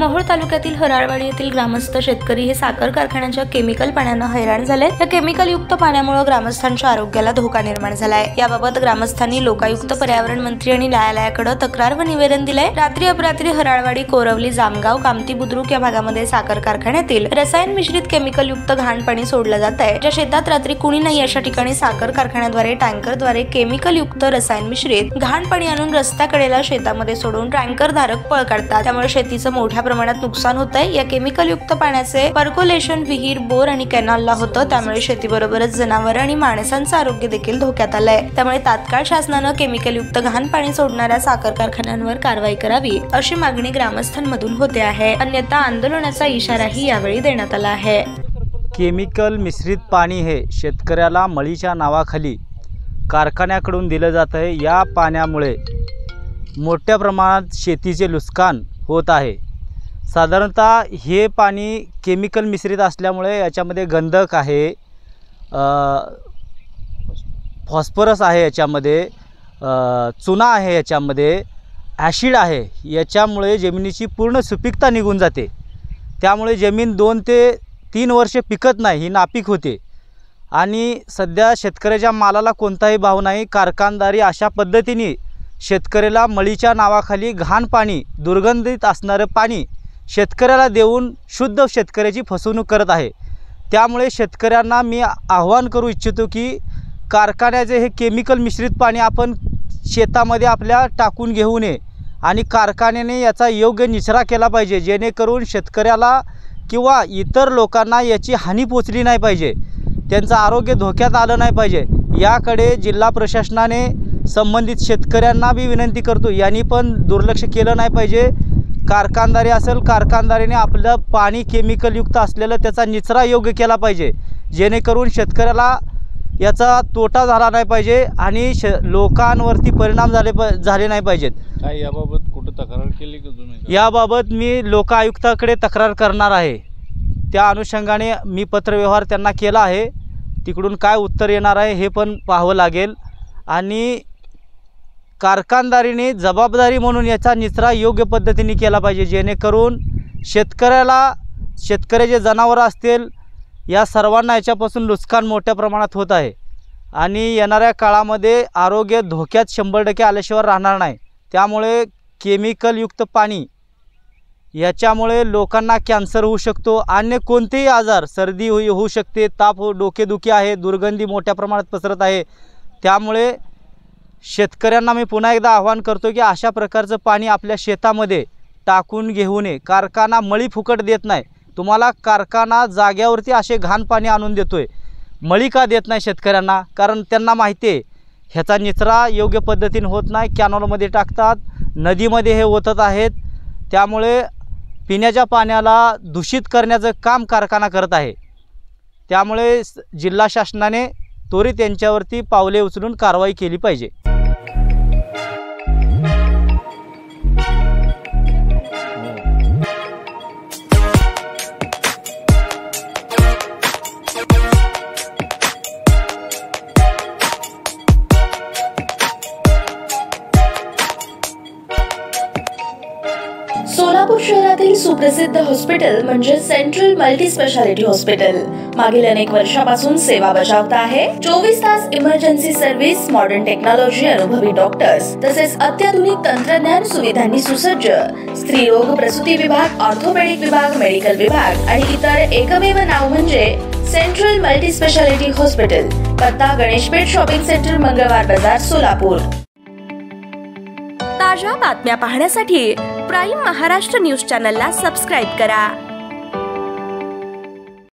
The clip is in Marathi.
मोहोळ तालुक्यातील हराळवाडी येथील ग्रामस्थ शेतकरी हे साखर कारखान्याच्या केमिकल पाण्याने हैराण झाले। या केमिकल युक्त पाण्यामुळे ग्रामस्थांच्या आरोग्याला धोका निर्माण झालाय। याबाबत ग्रामस्थांनी लोकायुक्त, पर्यावरण मंत्री आणि न्यायालयाकडे तक्रार व निवेदन दिले। रात्री अपरात्री हराळवाडी, कोरवली, जामगाव, कामती, बुद्रुक या भागामध्ये साखर कारखान्यातील रसायन मिश्रित केमिकल युक्त घाण पाणी सोडलं जात आहे। ज्या शेतात रात्री कुणी नाही अशा ठिकाणी साखर कारखान्याद्वारे टँकरद्वारे केमिकल युक्त रसायन मिश्रित घाण पाणी आणून रस्त्याकडेला शेतामध्ये सोडून टँकर धारक पळ काढतात। त्यामुळे शेतीचं मोठ्या प्रमाणात नुकसान होत आहे। या केमिकल युक्त पाण्याचे पर्कोलेशन विहीर, बोर आणि कॅनलला होतं। त्यामुळे शेतीबरोबरच जनावर आणि माणसांचं आरोग्य देखील धोक्यात आलंय। त्यामुळे तात्काळ शासनानं केमिकल युक्त घाण पाणी सोडणाऱ्या साखर कारखान्यांवर कारवाई करावी अशी मागणी ग्रामस्थांमधून होते आहे। अन्यथा आंदोलनाचा इशाराही यावेळी देण्यात आला आहे। केमिकल मिश्रित पाणी हे शेतकऱ्याला मळीच्या नावाखाली कारखान्याकडून दिलं जात आहे। या पाण्यामुळे मोठ्या प्रमाणात शेतीचे नुकसान होत आहे। साधारणतः हे पाणी केमिकल मिश्रित असल्यामुळे याच्यामध्ये गंधक आहे, फॉस्फरस आहे, याच्यामध्ये चुना आहे, याच्यामध्ये ॲसिड आहे। याच्यामुळे जमिनीची पूर्ण सुपीकता निघून जाते। त्यामुळे जमीन 2 ते 3 वर्षे पिकत नाही, ही नापीक होते। आणि सध्या शेतकऱ्याच्या मालाला कोणताही भाव नाही। कारखानदारी अशा पद्धतीने शेतकऱ्याला मळीच्या नावाखाली घाण पाणी, दुर्गंधित असणारं पाणी शेतकऱ्याला देऊन शुद्ध शेतकऱ्याची फसवणूक करत आहे। त्यामुळे शेतकऱ्यांना मी आव्हान करू इच्छितो की कारखान्याचे हे केमिकल मिश्रित पाणी आपण शेतामध्ये आपल्या टाकून घेऊ नये आणि कारखान्याने याचा योग्य निचरा केला पाहिजे, जेणेकरून शेतकऱ्याला किंवा इतर लोकांना याची हानी पोचली नाही पाहिजे, त्यांचं आरोग्य धोक्यात आलं नाही पाहिजे। याकडे जिल्हा प्रशासनाने संबंधित शेतकऱ्यांना भी विनंती करतो, यांनी पण दुर्लक्ष केलं नाही पाहिजे। कारखानदारी असेल, कारखानदारीने आपलं पाणी केमिकल युक्त असलेलं त्याचा निचरा योग्य केला पाहिजे, जेणेकरून शेतकऱ्याला याचा तोटा झाला नाही पाहिजे आणि लोकांवरती परिणाम झाले नाही पाहिजेत। काय याबाबत कुठं तक्रार केली का तुम्ही? याबाबत मी लोकायुक्ताकडे तक्रार करणार आहे। त्या अनुषंगाने मी पत्रव्यवहार त्यांना केला आहे। तिकडून काय उत्तर येणार आहे हे पण पाहावं लागेल। आणि कारखानदारीने जबाबदारी म्हणून याचा निचरा योग्य पद्धतीने केला पाहिजे, जेणेकरून शेतकऱ्याचे जनावरं असतील या सर्वांना याच्यापासून नुकसान मोठ्या प्रमाणात होत आहे। आणि येणाऱ्या काळामध्ये आरोग्य धोक्यात 100% आल्याशिवाय राहणार नाही। त्यामुळे केमिकल युक्त पाणी याच्यामुळे लोकांना कॅन्सर होऊ शकतो, अन्य कोणतेही आजार, सर्दी होऊ शकते, ताप, डोकेदुखी आहे, दुर्गंधी मोठ्या प्रमाणात पसरत आहे। त्यामुळे शेतकऱ्यांना मी पुन्हा एकदा आवाहन करतो की अशा प्रकारचं पाणी आपल्या शेतामध्ये टाकून घेऊ नये। कारखाना मळी फुकट देत नाही तुम्हाला, कारखाना जाग्यावरती असे घाण पाणी आणून देतोय। मळी का देत नाही शेतकऱ्यांना? कारण त्यांना माहिती आहे ह्याचा निचरा योग्य पद्धतीने होत नाही, कॅनॉलमध्ये टाकतात, नदीमध्ये हे ओतत आहेत। त्यामुळे पिण्याच्या पाण्याला दूषित करण्याचं काम कारखाना करत आहे। त्यामुळे जिल्हा शासनाने त्वरित यांच्यावरती पावले उचलून कारवाई केली पाहिजे। सोलापूर शहरातील सुप्रसिद्ध हॉस्पिटल म्हणजे सेंट्रल मल्टी स्पेशालिटी हॉस्पिटल मागील अनेक वर्षापासून सेवा बजावत आहे। 24 तास इमर्जन्सी सर्व्हिस, मॉडर्न टेक्नॉलॉजी, अनुभवी डॉक्टर्स तसेच अत्याधुनिक तंत्रज्ञान सुविधांनी सुसज्ज स्त्रीरोग, प्रसूती विभाग, ऑर्थोपेडिक विभाग, मेडिकल विभाग आणि इतर एकमेव नाव म्हणजे सेंट्रल मल्टी स्पेशालिटी हॉस्पिटल। पत्ता गणेशपेठ शॉपिंग सेंटर, मंगळवार बाजार, सोलापूर। ताज्या बातम्या पाहण्यासाठी प्राईम महाराष्ट्र न्यूज चॅनलला सबस्क्राईब करा।